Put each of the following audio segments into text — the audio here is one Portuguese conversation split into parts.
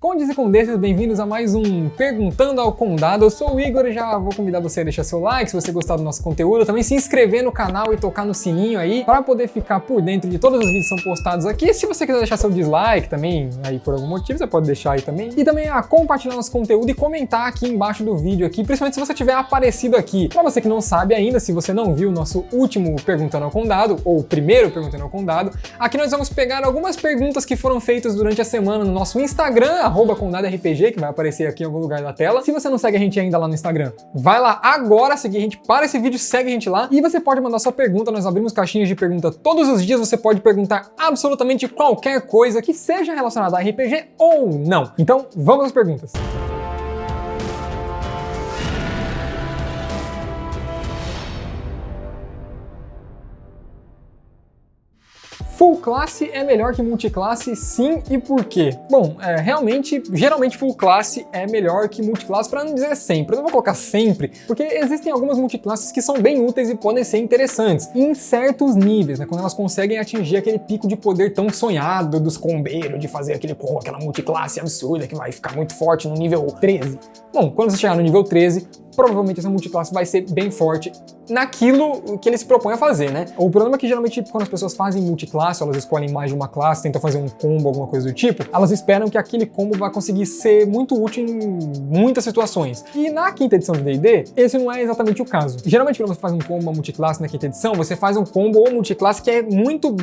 Condes e condessas, bem-vindos a mais um Perguntando ao Condado. Eu sou o Igor e já vou convidar você a deixar seu like se você gostar do nosso conteúdo, também se inscrever no canal e tocar no sininho aí para poder ficar por dentro de todos os vídeos que são postados aqui. Se você quiser deixar seu dislike também, aí por algum motivo, você pode deixar aí também. E também a compartilhar nosso conteúdo e comentar aqui embaixo do vídeo aqui, principalmente se você tiver aparecido aqui. Para você que não sabe ainda, se você não viu o nosso último Perguntando ao Condado, ou o primeiro Perguntando ao Condado, aqui nós vamos pegar algumas perguntas que foram feitas durante a semana no nosso Instagram, @CondadoRPG, que vai aparecer aqui em algum lugar da tela. Se você não segue a gente ainda lá no Instagram, vai lá agora seguir a gente, para esse vídeo, segue a gente lá e você pode mandar sua pergunta. Nós abrimos caixinhas de pergunta todos os dias, você pode perguntar absolutamente qualquer coisa que seja relacionada a RPG ou não. Então, vamos às perguntas. Full classe é melhor que multiclasse, sim, e por quê? Bom, geralmente full classe é melhor que multiclasse, para não dizer sempre. Eu não vou colocar sempre, porque existem algumas multiclasses que são bem úteis e podem ser interessantes em certos níveis, né? Quando elas conseguem atingir aquele pico de poder tão sonhado dos combeiros, de fazer aquela multiclasse absurda que vai ficar muito forte no nível 13. Bom, quando você chegar no nível 13, provavelmente essa multiclasse vai ser bem forte naquilo que ele se propõe a fazer, né? O problema é que geralmente quando as pessoas fazem multiclasse, elas escolhem mais de uma classe, tentam fazer um combo, alguma coisa do tipo, elas esperam que aquele combo vai conseguir ser muito útil em muitas situações. E na quinta edição de D&D, esse não é exatamente o caso. Geralmente quando você faz um combo, uma multiclasse na quinta edição, você faz um combo ou multiclasse que é muito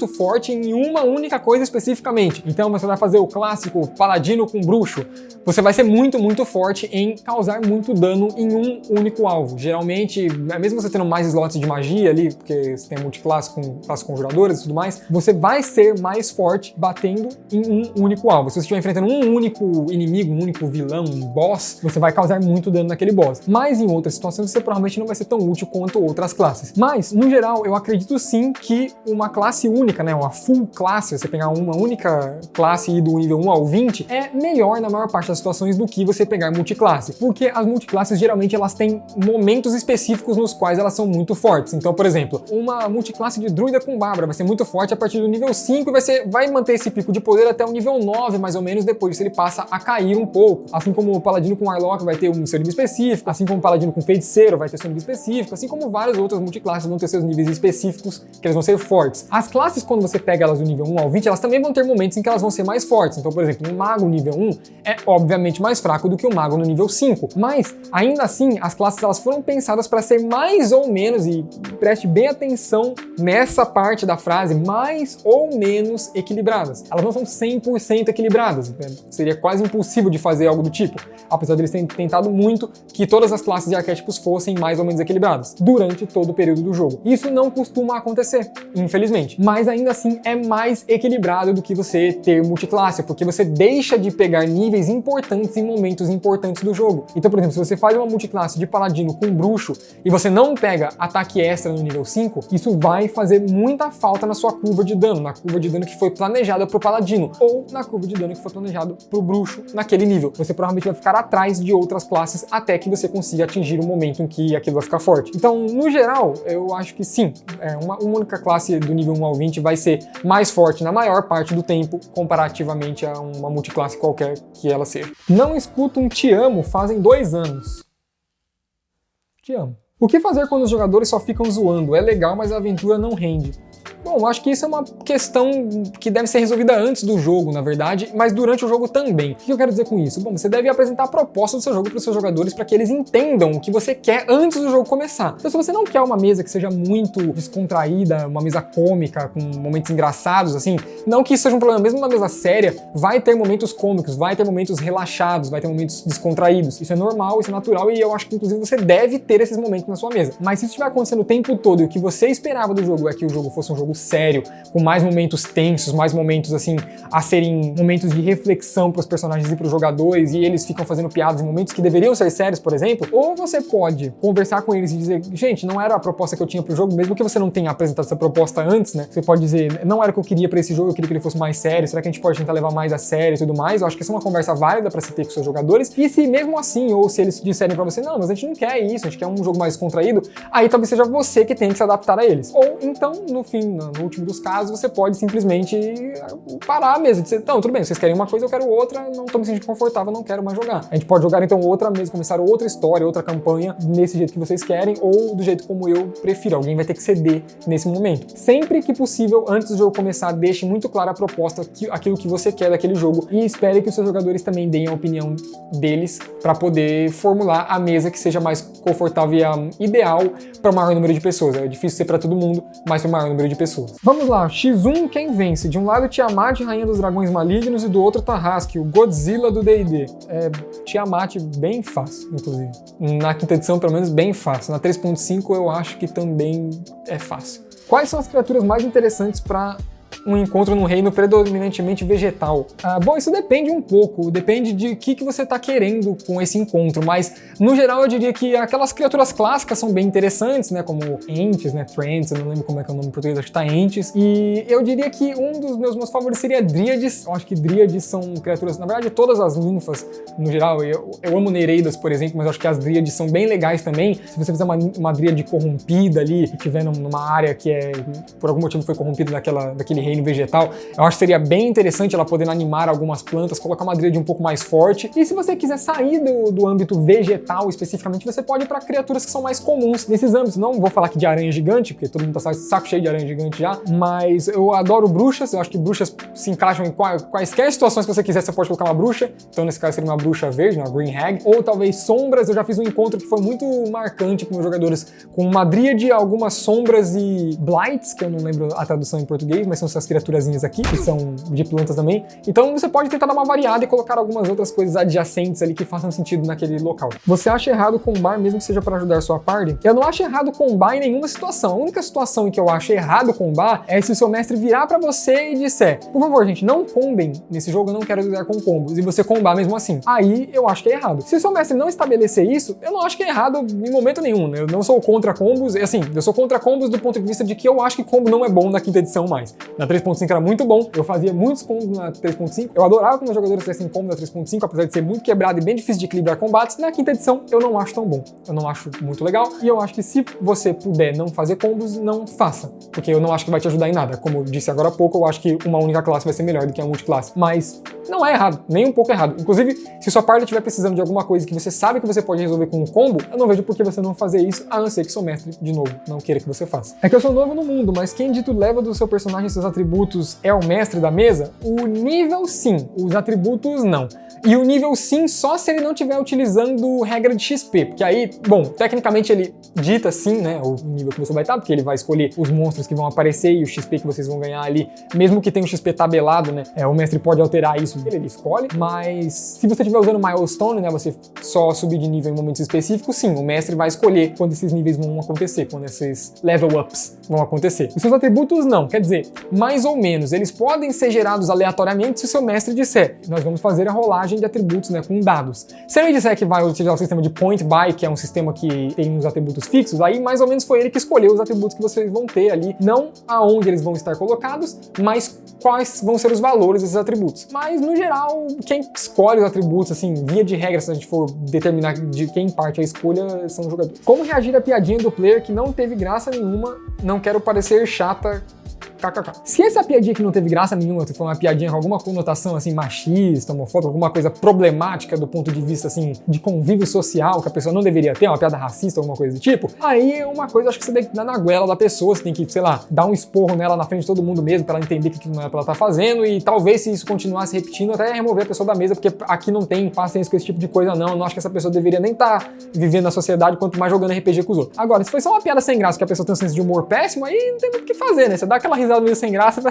forte em uma única coisa especificamente. Então você vai fazer o clássico paladino com bruxo, você vai ser muito forte em causar muito dano em um único alvo. Geralmente, mesmo você tendo mais slots de magia ali, porque você tem multiclasse com classes conjuradoras e tudo mais, você vai ser mais forte batendo em um único alvo. Se você estiver enfrentando um único inimigo, um único vilão, um boss, você vai causar muito dano naquele boss. Mas em outras situações você provavelmente não vai ser tão útil quanto outras classes. Mas, no geral, eu acredito sim que uma classe única, né, uma full classe, você pegar uma única classe e ir do nível 1 ao 20, é melhor na maior parte das situações do que você pegar multiclasse. Porque as multiclasses geralmente elas têm momentos específicos nos quais elas são muito fortes. Então, por exemplo, uma multiclasse de druida com bárbara vai ser muito forte a partir do nível 5 e vai manter esse pico de poder até o nível 9, mais ou menos. Depois disso ele passa a cair um pouco. Assim como o paladino com warlock vai ter um seu nível específico, assim como o paladino com feiticeiro vai ter seu nível específico, assim como várias outras multiclasses vão ter seus níveis específicos, que eles vão ser fortes. As classes, quando você pega elas do nível 1 ao 20, elas também vão ter momentos em que elas vão ser mais fortes. Então, por exemplo, um mago nível 1 é obviamente mais fraco do que o mago no nível 5, mas ainda assim as classes elas foram pensadas para ser mais ou menos, e preste bem atenção nessa parte da frase, mais ou menos equilibradas. Elas não são 100% equilibradas, né? Seria quase impossível de fazer algo do tipo, apesar de eles terem tentado muito que todas as classes e arquétipos fossem mais ou menos equilibradas durante todo o período do jogo. Isso não costuma acontecer, infelizmente, mas ainda assim é mais equilibrado do que você ter multiclasse, porque você deixa de pegar níveis importantes em momentos importantes do jogo. Então, por exemplo, se você faz uma multiclasse de paladino com bruxo e você não pega ataque extra no nível 5, isso vai fazer muita falta na sua curva de dano, na curva de dano que foi planejada pro paladino, ou na curva de dano que foi planejado pro bruxo naquele nível. Você provavelmente vai ficar atrás de outras classes até que você consiga atingir o momento em que aquilo vai ficar forte. Então, no geral, eu acho que sim, uma única classe do nível 1 ao 20 vai ser mais forte na maior parte do tempo, comparativamente a uma multiclasse qualquer que ela seja. Não escuto um te amo fazem 2 anos. Te amo. O que fazer quando os jogadores só ficam zoando? É legal, mas a aventura não rende. Bom, acho que isso é uma questão que deve ser resolvida antes do jogo, na verdade, mas durante o jogo também. O que eu quero dizer com isso? Bom, você deve apresentar a proposta do seu jogo para os seus jogadores para que eles entendam o que você quer antes do jogo começar. Então, se você não quer uma mesa que seja muito descontraída, uma mesa cômica, com momentos engraçados, assim, não que isso seja um problema, mesmo uma mesa séria, vai ter momentos cômicos, vai ter momentos relaxados, vai ter momentos descontraídos. Isso é normal, isso é natural e eu acho que, inclusive, você deve ter esses momentos na sua mesa. Mas se isso estiver acontecendo o tempo todo e o que você esperava do jogo é que o jogo fosse um jogo sério, com mais momentos tensos, mais momentos assim, a serem momentos de reflexão para os personagens e para os jogadores, e eles ficam fazendo piadas em momentos que deveriam ser sérios, por exemplo, ou você pode conversar com eles e dizer, gente, não era a proposta que eu tinha pro jogo, mesmo que você não tenha apresentado essa proposta antes, né? Você pode dizer, não era o que eu queria para esse jogo, eu queria que ele fosse mais sério, será que a gente pode tentar levar mais a sério e tudo mais? Eu acho que essa é uma conversa válida para se ter com seus jogadores, e se mesmo assim, ou se eles disserem para você, não, mas a gente não quer isso, a gente quer um jogo mais descontraído, aí talvez seja você que tem que se adaptar a eles. Ou então, no último dos casos, você pode simplesmente parar a mesa, dizer, não, tudo bem, vocês querem uma coisa, eu quero outra, não tô me sentindo confortável, não quero mais jogar. A gente pode jogar então outra mesa, começar outra história, outra campanha, nesse jeito que vocês querem, ou do jeito como eu prefiro. Alguém vai ter que ceder nesse momento. Sempre que possível, antes do jogo começar, deixe muito clara a proposta, aquilo que você quer daquele jogo, e espere que os seus jogadores também deem a opinião deles para poder formular a mesa que seja mais confortável e ideal para o maior número de pessoas. É difícil ser para todo mundo, mas para o maior número de pessoas. Vamos lá, X1 quem vence? De um lado Tiamat, Rainha dos Dragões Malignos, e do outro Tarrasque, o Godzilla do D&D. Tiamat bem fácil, inclusive. Na quinta edição, pelo menos, bem fácil. Na 3.5 eu acho que também é fácil. Quais são as criaturas mais interessantes para um encontro num reino predominantemente vegetal? Bom, isso depende um pouco, depende de que você está querendo com esse encontro, mas no geral eu diria que aquelas criaturas clássicas são bem interessantes, né, como Entes, né, Trents, eu não lembro como é que é o nome em português, acho que tá Entes, e eu diria que um dos meus favoritos seria Dríades. Eu acho que Dríades são criaturas, na verdade todas as ninfas, no geral, eu amo Nereidas, por exemplo, mas eu acho que as Dríades são bem legais também. Se você fizer uma Dríade corrompida ali, e estiver numa área que por algum motivo foi corrompida daquele reino vegetal, eu acho que seria bem interessante ela poder animar algumas plantas, colocar uma Dríade um pouco mais forte. E se você quiser sair do âmbito vegetal especificamente, você pode ir para criaturas que são mais comuns nesses âmbitos. Não vou falar aqui de aranha gigante, porque todo mundo tá saco cheio de aranha gigante já, mas eu adoro bruxas. Eu acho que bruxas se encaixam em quaisquer situações que você quiser, você pode colocar uma bruxa. Então nesse caso seria uma bruxa verde, uma Green Hag, ou talvez sombras. Eu já fiz um encontro que foi muito marcante com meus jogadores, com uma Dríade, algumas sombras e blights, que eu não lembro a tradução em português, mas são essas criaturazinhas aqui, que são de plantas também. Então você pode tentar dar uma variada e colocar algumas outras coisas adjacentes ali que façam sentido naquele local. Você acha errado combar mesmo que seja para ajudar sua party? Eu não acho errado combar em nenhuma situação. A única situação em que eu acho errado combar é se o seu mestre virar para você e disser, por favor, gente, não combem nesse jogo, eu não quero lidar com combos, e você combar mesmo assim. Aí eu acho que é errado. Se o seu mestre não estabelecer isso, eu não acho que é errado em momento nenhum. Eu não sou contra combos, assim, eu sou contra combos do ponto de vista de que eu acho que combo não é bom na quinta edição mais. Na 3.5 era muito bom, eu fazia muitos combos na 3.5, eu adorava que meus jogadores fizessem combo na 3.5, apesar de ser muito quebrado e bem difícil de equilibrar combates. Na quinta edição eu não acho tão bom, eu não acho muito legal, e eu acho que se você puder não fazer combos, não faça, porque eu não acho que vai te ajudar em nada. Como eu disse agora há pouco, eu acho que uma única classe vai ser melhor do que a multiclasse, mas não é errado, nem um pouco errado. Inclusive, se sua party estiver precisando de alguma coisa que você sabe que você pode resolver com um combo, eu não vejo por que você não fazer isso, a não ser que seu mestre, de novo, não queira que você faça. É que eu sou novo no mundo, mas quem dito leva do seu personagem e seus atributos é o mestre da mesa? O nível sim, os atributos não. E o nível sim só se ele não estiver utilizando regra de XP, porque aí, bom, tecnicamente ele dita sim, né, o nível que você vai estar, porque ele vai escolher os monstros que vão aparecer e o XP que vocês vão ganhar ali, mesmo que tenha um XP tabelado, né, o mestre pode alterar isso, ele escolhe, mas se você estiver usando Milestone, né, você só subir de nível em momentos específicos, sim, o mestre vai escolher quando esses níveis vão acontecer, quando esses level ups vão acontecer. Os seus atributos não, quer dizer, mais ou menos, eles podem ser gerados aleatoriamente se o seu mestre disser, nós vamos fazer a rolagem de atributos, né, com dados. Se ele disser que vai utilizar o sistema de point buy, que é um sistema que tem os atributos fixos, aí mais ou menos foi ele que escolheu os atributos que vocês vão ter ali, não aonde eles vão estar colocados, mas quais vão ser os valores desses atributos. Mas, no geral, quem escolhe os atributos, assim, via de regra, se a gente for determinar de quem parte a escolha, são os jogadores. Como reagir à piadinha do player que não teve graça nenhuma, não quero parecer chata, KKK. Se essa piadinha que não teve graça nenhuma, foi uma piadinha com alguma conotação assim machista, homofóbica, alguma coisa problemática do ponto de vista assim de convívio social que a pessoa não deveria ter, uma piada racista, alguma coisa do tipo, aí é uma coisa, acho que você tem que dar na goela da pessoa, você tem que, sei lá, dar um esporro nela na frente de todo mundo mesmo pra ela entender que não é pra ela tá fazendo, e talvez se isso continuar se repetindo, até remover a pessoa da mesa, porque aqui não tem paciência com esse tipo de coisa não, eu não acho que essa pessoa deveria nem estar vivendo na sociedade, quanto mais jogando RPG com os outros. Agora, se foi só uma piada sem graça que a pessoa tem um senso de humor péssimo, aí não tem muito o que fazer, né? Você dá aquela risada meio sem graça.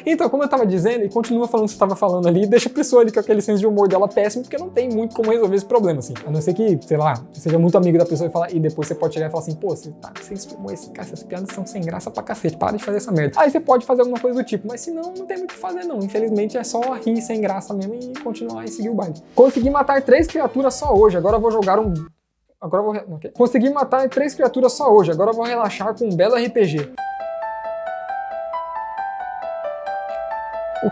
Então, como eu tava dizendo, e continua falando o que você tava falando ali, deixa a pessoa ali com aquele senso de humor dela péssimo, porque não tem muito como resolver esse problema, assim. A não ser que, sei lá, você seja muito amigo da pessoa e depois você pode chegar e falar assim, pô, você tá com senso de humor, essas piadas são sem graça pra cacete, para de fazer essa merda. Aí você pode fazer alguma coisa do tipo, mas se não, não tem muito o que fazer não. Infelizmente é só rir sem graça mesmo e continuar e seguir o baile. Consegui matar 3 criaturas só hoje, agora eu vou jogar um... Okay. Consegui matar 3 criaturas só hoje, agora eu vou relaxar com um belo RPG. O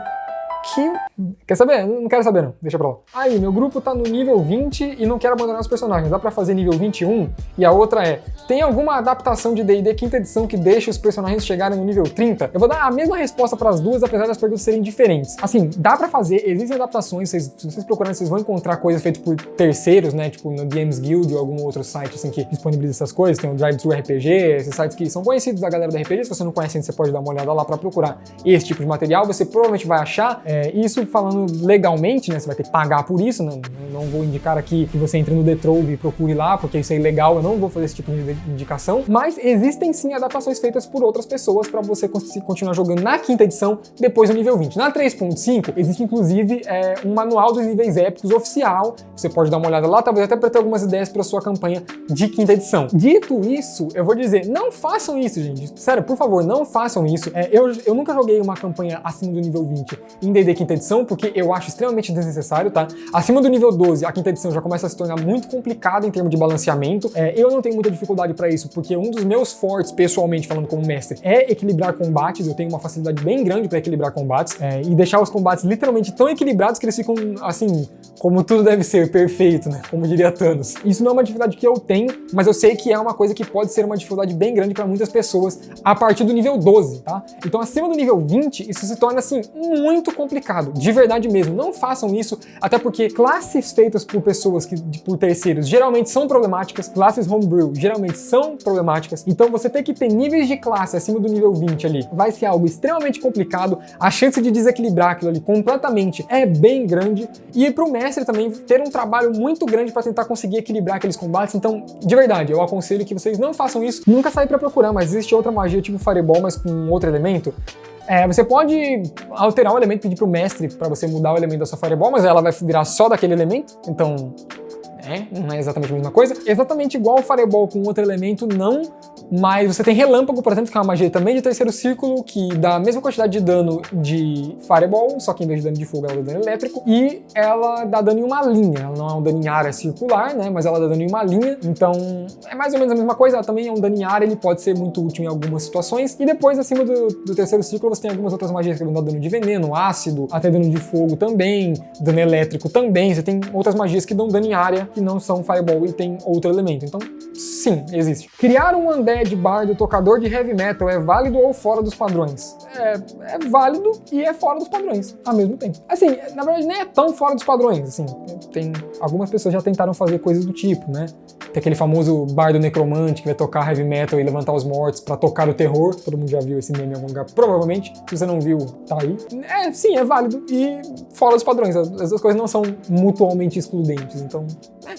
que Quer saber? Não quero saber não, deixa pra lá. Aí, meu grupo tá no nível 20 e não quero abandonar os personagens, dá pra fazer nível 21? E a outra é, tem alguma adaptação de D&D quinta edição que deixa os personagens chegarem no nível 30? Eu vou dar a mesma resposta pras duas, apesar das perguntas serem diferentes. Assim, dá pra fazer, existem adaptações, se vocês procurarem, vocês vão encontrar coisas feitas por terceiros, né, tipo no DMs Guild ou algum outro site assim que disponibiliza essas coisas, tem o Drive-Thru RPG, esses sites que são conhecidos da galera do RPG, se você não conhece, você pode dar uma olhada lá pra procurar esse tipo de material, você provavelmente vai achar, isso falando legalmente, né, você vai ter que pagar por isso, né, não vou indicar aqui que você entre no The Trove e procure lá, porque isso é ilegal, eu não vou fazer esse tipo de indicação, mas existem sim adaptações feitas por outras pessoas pra você continuar jogando na quinta edição depois do nível 20. Na 3.5 existe inclusive um manual dos níveis épicos oficial, você pode dar uma olhada lá, talvez até para ter algumas ideias para sua campanha de quinta edição. Dito isso, eu vou dizer, não façam isso, gente. Sério, por favor, não façam isso. Eu nunca joguei uma campanha acima do nível 20 em D&D quinta edição, porque eu acho extremamente desnecessário, tá? Acima do nível 12, a quinta edição já começa a se tornar muito complicada em termos de balanceamento. Eu não tenho muita dificuldade para isso, porque um dos meus fortes, pessoalmente falando como mestre, é equilibrar combates. Eu tenho uma facilidade bem grande para equilibrar combates e deixar os combates literalmente tão equilibrados que eles ficam, assim, como tudo deve ser, perfeito, né? Como diria Thanos. Isso não é uma dificuldade que eu tenho, mas eu sei que é uma coisa que pode ser uma dificuldade bem grande para muitas pessoas a partir do nível 12, tá? Então, acima do nível 20, isso se torna, assim, muito complicado, de verdade mesmo. Não façam isso, até porque classes feitas por pessoas, por terceiros, geralmente são problemáticas, classes homebrew geralmente são problemáticas, então você ter que ter níveis de classe acima do nível 20 ali, vai ser algo extremamente complicado, a chance de desequilibrar aquilo ali completamente é bem grande, e pro mestre também ter um trabalho muito grande para tentar conseguir equilibrar aqueles combates. Então, de verdade, eu aconselho que vocês não façam isso. Nunca saí para procurar, mas existe outra magia tipo Fireball, mas com outro elemento. Você pode alterar o elemento, pedir pro mestre para você mudar o elemento da sua Fireball, mas ela vai virar só daquele elemento, então não é exatamente a mesma coisa. Exatamente igual o Fireball com outro elemento, não, mas você tem Relâmpago, por exemplo, que é uma magia também de terceiro círculo, que dá a mesma quantidade de dano de Fireball, só que em vez de dano de fogo, ela dá dano elétrico, e ela dá dano em uma linha. Ela não é um dano em área circular, né, mas ela dá dano em uma linha, então é mais ou menos a mesma coisa. Ela também é um dano em área, ele pode ser muito útil em algumas situações, e depois, acima do terceiro círculo, você tem algumas outras magias que vão dar dano de veneno, ácido, até dano de fogo também, dano elétrico também, você tem outras magias que dão dano em área, que não são Fireball e tem outro elemento. Então, sim, existe. Criar um undead bardo tocador de heavy metal é válido ou fora dos padrões? É válido e é fora dos padrões, ao mesmo tempo. Assim, na verdade, nem é tão fora dos padrões, assim. Algumas pessoas já tentaram fazer coisas do tipo, né? Tem aquele famoso bardo necromante que vai tocar heavy metal e levantar os mortos pra tocar o terror. Todo mundo já viu esse meme em algum lugar, provavelmente. Se você não viu, tá aí. Sim, é válido e fora dos padrões. As duas coisas não são mutuamente excludentes, então...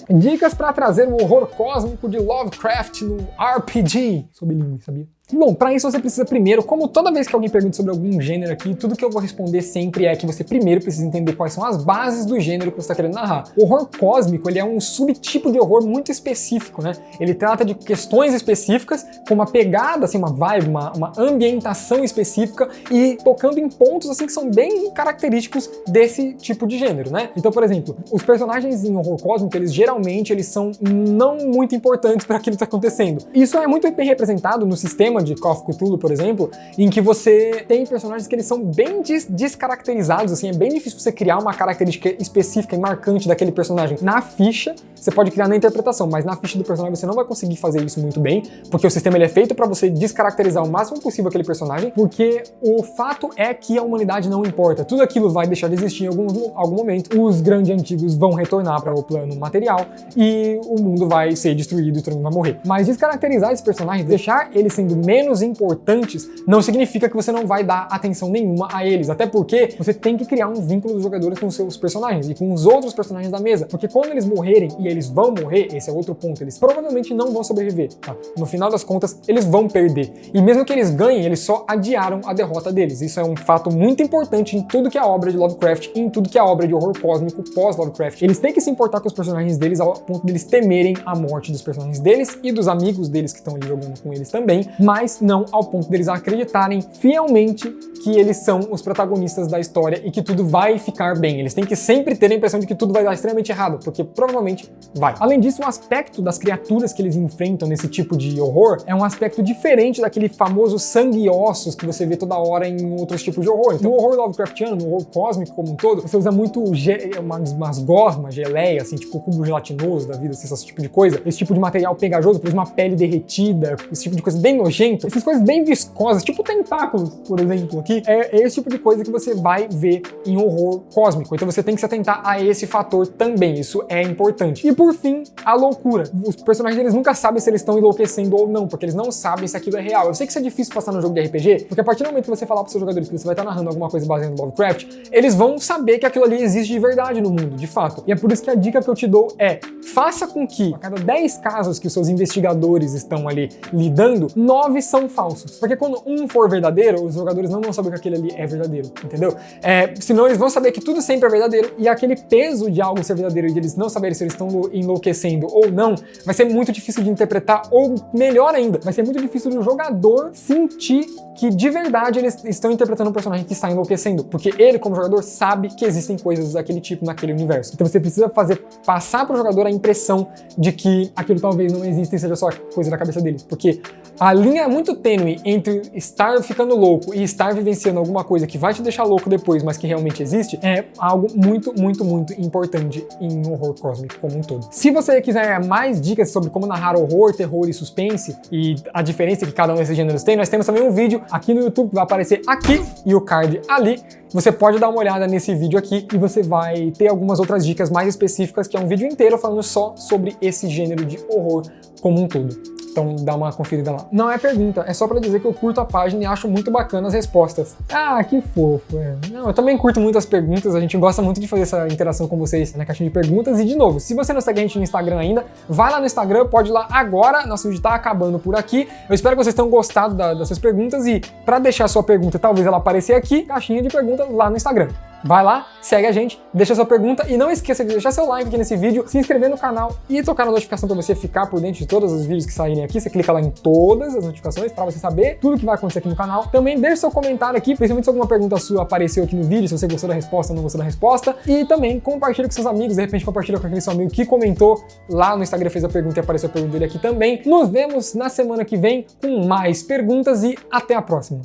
Dicas pra trazer o horror cósmico de Lovecraft no RPG. Sou bilíngue, sabia? Bom, para isso você precisa primeiro, como toda vez que alguém pergunta sobre algum gênero aqui, tudo que eu vou responder sempre é que você primeiro precisa entender quais são as bases do gênero que você está querendo narrar. O horror cósmico, ele é um subtipo de horror muito específico, né? Ele trata de questões específicas, com uma pegada, assim, uma vibe, uma ambientação específica e tocando em pontos, assim, que são bem característicos desse tipo de gênero, né? Então, por exemplo, os personagens em horror cósmico, geralmente são não muito importantes para aquilo que está acontecendo. Isso é muito bem representado no sistema de Call of Cthulhu, por exemplo, em que você tem personagens que eles são bem descaracterizados, assim, é bem difícil você criar uma característica específica e marcante daquele personagem na ficha. Você pode criar na interpretação, mas na ficha do personagem você não vai conseguir fazer isso muito bem, porque o sistema ele é feito para você descaracterizar o máximo possível aquele personagem, porque o fato é que a humanidade não importa. Tudo aquilo vai deixar de existir em algum momento. Os grandes antigos vão retornar para o plano material e o mundo vai ser destruído e todo mundo vai morrer. Mas descaracterizar esses personagens, deixar eles sendo menos importantes, não significa que você não vai dar atenção nenhuma a eles, até porque você tem que criar um vínculo dos jogadores com os seus personagens e com os outros personagens da mesa, porque quando eles morrerem, e eles vão morrer, esse é outro ponto, eles provavelmente não vão sobreviver, tá? No final das contas, eles vão perder, e mesmo que eles ganhem, eles só adiaram a derrota deles. Isso é um fato muito importante em tudo que é a obra de Lovecraft, em tudo que é a obra de horror cósmico pós-Lovecraft. Eles têm que se importar com os personagens deles ao ponto deles temerem a morte dos personagens deles e dos amigos deles que estão ali jogando com eles também, mas mas não ao ponto deles acreditarem fielmente que eles são os protagonistas da história e que tudo vai ficar bem. Eles têm que sempre ter a impressão de que tudo vai dar extremamente errado, porque provavelmente vai. Além disso, o aspecto das criaturas que eles enfrentam nesse tipo de horror é um aspecto diferente daquele famoso sangue e ossos que você vê toda hora em outros tipos de horror. Então, no horror Lovecraftiano, no horror cósmico como um todo, você usa muito umas gosmas, geleia, assim, tipo cubo gelatinoso da vida, assim, esse tipo de coisa. Esse tipo de material pegajoso, por exemplo, uma pele derretida, esse tipo de coisa bem nojento. Essas coisas bem viscosas, tipo tentáculos, por exemplo, aqui. É esse tipo de coisa que você vai ver em horror cósmico. Então você tem que se atentar a esse fator também. Isso é importante. E por fim, a loucura. Os personagens, eles nunca sabem se eles estão enlouquecendo ou não, porque eles não sabem se aquilo é real. Eu sei que isso é difícil passar no jogo de RPG, porque a partir do momento que você falar para seus jogadores que você vai estar narrando alguma coisa baseada no Lovecraft, eles vão saber que aquilo ali existe de verdade no mundo, de fato. E é por isso que a dica que eu te dou é: faça com que, a cada 10 casos que os seus investigadores estão ali lidando, 9 são falsos. Porque quando um for verdadeiro, os jogadores não vão saber que aquele ali é verdadeiro, entendeu? Senão eles vão saber que tudo sempre é verdadeiro, e aquele peso de algo ser verdadeiro e de eles não saberem se eles estão enlouquecendo ou não, vai ser muito difícil de interpretar, ou melhor ainda, vai ser muito difícil do jogador sentir que de verdade eles estão interpretando um personagem que está enlouquecendo, porque ele, como jogador, sabe que existem coisas daquele tipo naquele universo. Então você precisa passar para o jogador a impressão de que aquilo talvez não exista e seja só coisa da cabeça deles, porque a linha é muito tênue entre estar ficando louco e estar vivenciando alguma coisa que vai te deixar louco depois, mas que realmente existe, é algo muito, muito, muito importante em horror cósmico como um todo. Se você quiser mais dicas sobre como narrar horror, terror e suspense e a diferença que cada um desses gêneros tem, nós temos também um vídeo aqui no YouTube que vai aparecer aqui e o card ali. Você pode dar uma olhada nesse vídeo aqui e você vai ter algumas outras dicas mais específicas, que é um vídeo inteiro falando só sobre esse gênero de horror como um todo. Então dá uma conferida lá. Não é pergunta, é só pra dizer que eu curto a página e acho muito bacana as respostas. Ah, que fofo. Não, eu também curto muito as perguntas, a gente gosta muito de fazer essa interação com vocês na caixinha de perguntas. E de novo, se você não segue a gente no Instagram ainda, vai lá no Instagram, pode ir lá agora, nosso vídeo tá acabando por aqui. Eu espero que vocês tenham gostado dessas perguntas e pra deixar a sua pergunta, talvez ela aparecer aqui, caixinha de perguntas lá no Instagram. Vai lá, segue a gente, deixa sua pergunta e não esqueça de deixar seu like aqui nesse vídeo, se inscrever no canal e tocar na notificação para você ficar por dentro de todos os vídeos que saírem aqui. Você clica lá em todas as notificações para você saber tudo que vai acontecer aqui no canal. Também deixe seu comentário aqui, principalmente se alguma pergunta sua apareceu aqui no vídeo, se você gostou da resposta ou não gostou da resposta. E também compartilha com seus amigos, de repente compartilha com aquele seu amigo que comentou lá no Instagram, fez a pergunta e apareceu a pergunta dele aqui também. Nos vemos na semana que vem com mais perguntas e até a próxima.